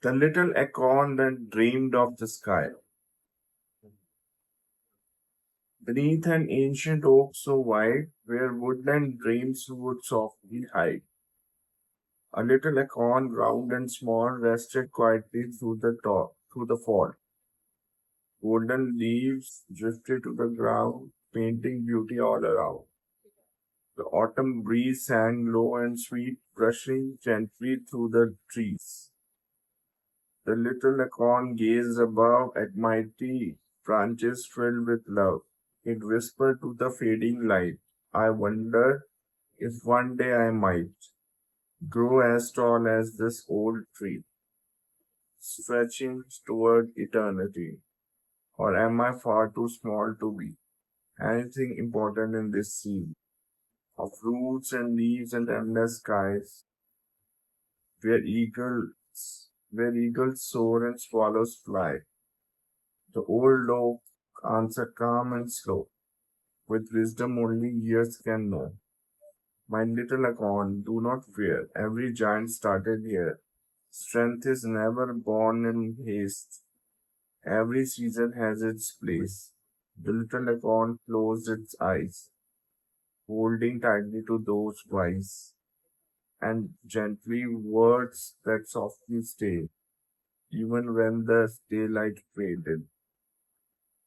The little acorn that dreamed of the sky. Beneath an ancient oak so wide, where woodland dreams would softly hide, a little acorn, round and small, rested quietly through the fall. Golden leaves drifted to the ground, painting beauty all around. The autumn breeze sang low and sweet, brushing gently through the trees. The little acorn gazed above at mighty branches filled with love. It whispered to the fading light, I wonder if one day I might grow as tall as this old tree, stretching toward eternity. Or am I far too small to be anything important in this scene of roots and leaves and endless skies, where eagles soar and swallows fly? The old oak answered calm and slow, with wisdom only years can know. My little acorn, do not fear. Every giant started here. Strength is never born in haste. Every season has its place. The little acorn closed its eyes, holding tightly to those wise and gently words that softly stay, even when the daylight faded.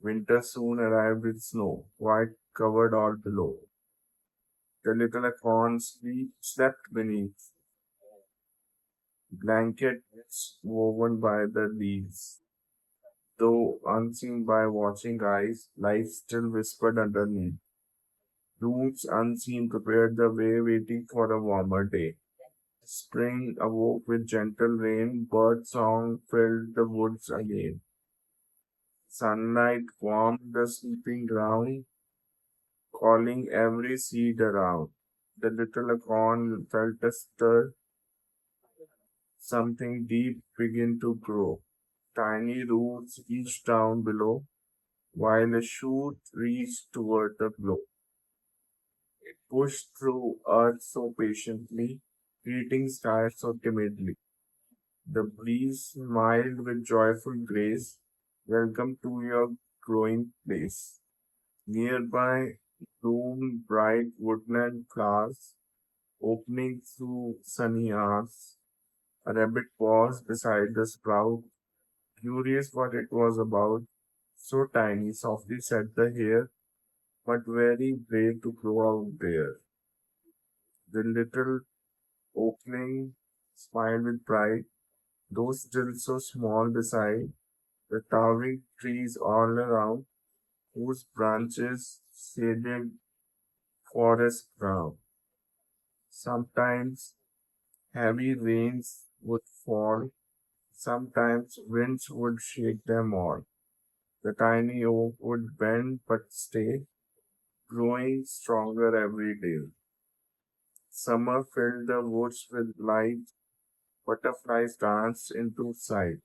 Winter soon arrived with snow, white covered all below. The little acorn slept beneath blankets woven by the leaves. Though unseen by watching eyes, life still whispered underneath. Roots unseen prepared the way, waiting for a warmer day. Spring awoke with gentle rain, bird song filled the woods again. Sunlight warmed the sleeping ground, calling every seed around. The little acorn felt a stir, something deep begin to grow. Tiny roots reached down below, while a shoot reached toward the glow. It pushed through earth so patiently, greeting sky so timidly. The breeze smiled with joyful grace. Welcome to your growing place. Nearby bloomed bright woodland flowers, opening through sunny hours. A rabbit paused beside the sprout, curious what it was about. So tiny, softly said the hare, but very brave to grow out there. The little opening smiled with pride, though still so small beside the towering trees all around, whose branches shaded forest ground. Sometimes heavy rains would fall, sometimes winds would shake them all. The tiny oak would bend but stay, growing stronger every day. Summer filled the woods with light, butterflies danced into sight.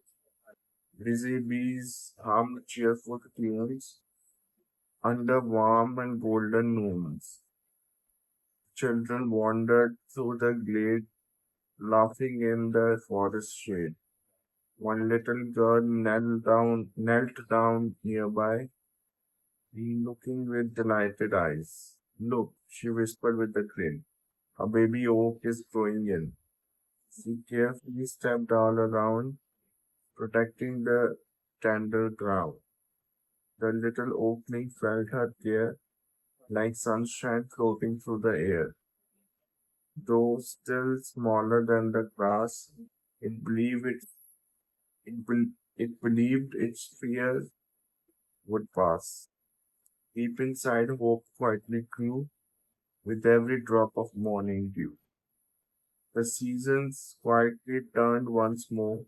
Busy bees hummed cheerful tunes under warm and golden moons. Children wandered through the glade, laughing in the forest shade. One little girl knelt down nearby, looking with delighted eyes. Look, she whispered with a grin. A baby oak is growing in. She carefully stepped all around, protecting the tender ground. The little opening felt her care, like sunshine floating through the air. Though still smaller than the grass, it believed it believed its fear would pass. Deep inside, hope quietly grew with every drop of morning dew. The seasons quietly turned once more,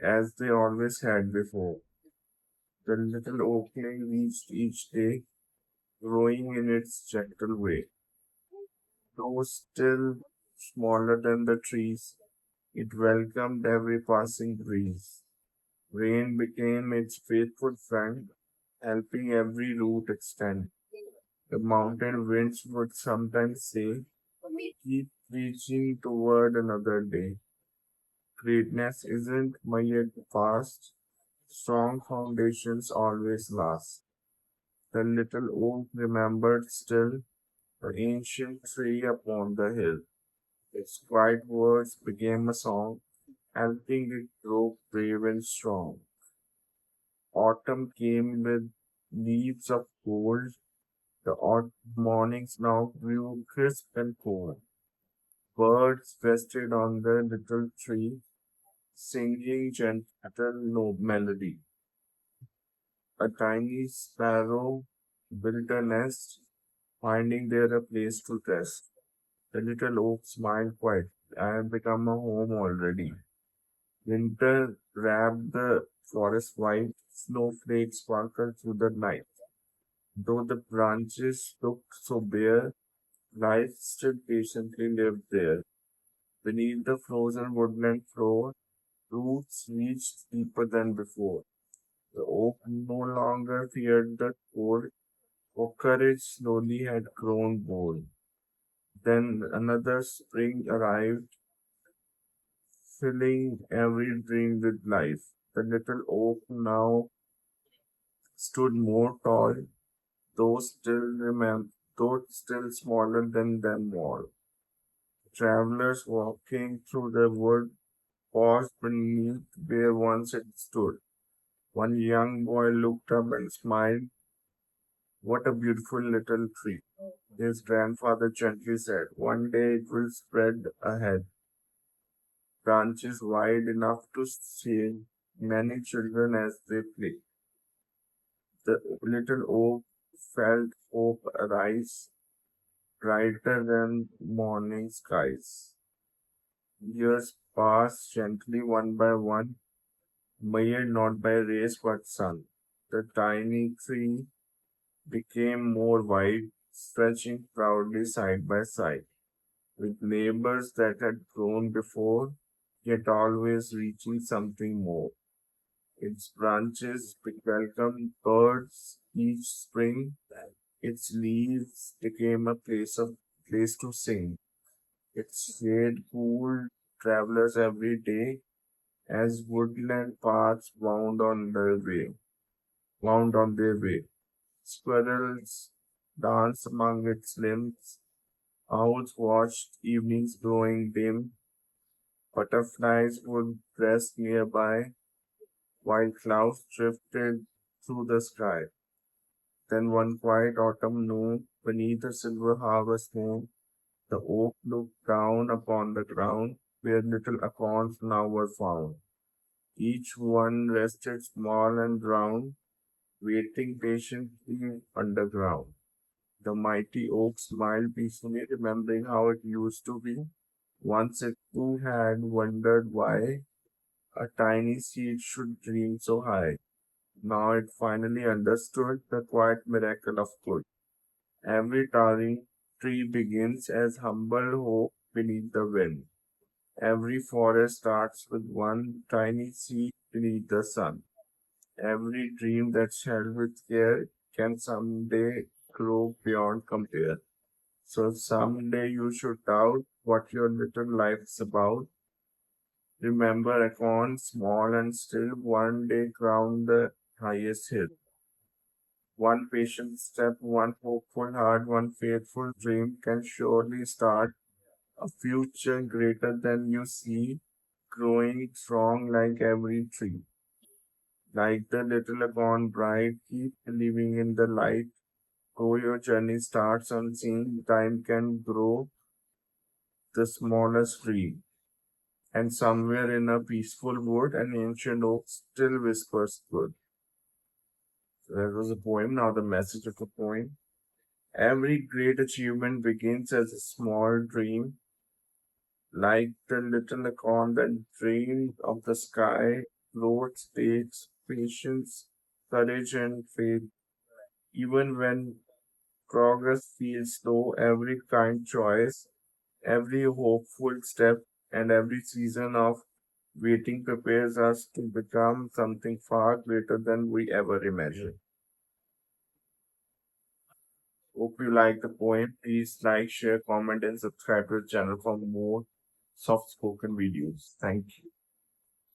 as they always had before. The little opening reached each day, growing in its gentle way. Though still smaller than the trees, it welcomed every passing breeze. Rain became its faithful friend, helping every root extend. The mountain winds would sometimes say, keep reaching toward another day. Greatness isn't measured fast. Strong foundations always last. The little oak remembered still the ancient tree upon the hill. Its quiet words became a song, helping it grow brave and strong. Autumn came with leaves of gold. The mornings now grew crisp and cold. Birds rested on the little tree, singing gentle no melody. A tiny sparrow built a nest, finding there a place to rest. The little oak smiled quietly. I have become a home already. Winter wrapped the forest white, snowflakes sparkled through the night. Though the branches looked so bare, life still patiently lived there. Beneath the frozen woodland floor, roots reached deeper than before. The oak no longer feared the cold, for courage slowly had grown bold. Then another spring arrived, filling every dream with life. The little oak now stood more tall, though though still smaller than them all. Travelers walking through the wood paused beneath where once it stood. One young boy looked up and smiled. What a beautiful little tree. His grandfather gently said, one day it will spread ahead, branches wide enough to save many children as they play. The little oak felt hope arise brighter than morning skies. Years passed gently one by one, measured not by race but sun. The tiny tree became more wide, stretching proudly side by side, with neighbors that had grown before, yet always reaching something more. Its branches welcomed birds each spring. Its leaves became a place to sing. Its shade cooled travelers every day as woodland paths wound on their way. Squirrels danced among its limbs. Owls watched evenings growing dim. Butterflies would rest nearby while clouds drifted through the sky. Then one quiet autumn noon, beneath the silver harvest moon, the oak looked down upon the ground where little acorns now were found. Each one rested small and round, waiting patiently underground. The mighty oak smiled peacefully, remembering how it used to be. Once it too had wondered why a tiny seed should dream so high. Now it finally understood the quiet miracle of good. Every towering tree begins as humble hope beneath the wind. Every forest starts with one tiny seed beneath the sun. Every dream that's held with care can someday grow beyond compare. So if someday you should doubt what your little life's about, remember Akon, small and still, one day crown the highest hill. One patient step, one hopeful heart, one faithful dream can surely start a future greater than you see, growing strong like every tree. Like the little Akon bride, keep believing in the light. Though your journey starts unseen, time can grow the smallest tree. And somewhere in a peaceful wood, an ancient oak still whispers good. So that was a poem. Now the message of the poem. Every great achievement begins as a small dream, like the little acorn that dreamed of the sky. Growth takes patience, courage, and faith. Even when progress feels slow, every kind choice, every hopeful step, and every season of waiting prepares us to become something far greater than we ever imagined. Hope you like the poem. Please like, share, comment, and subscribe to the channel for more soft spoken videos. Thank you.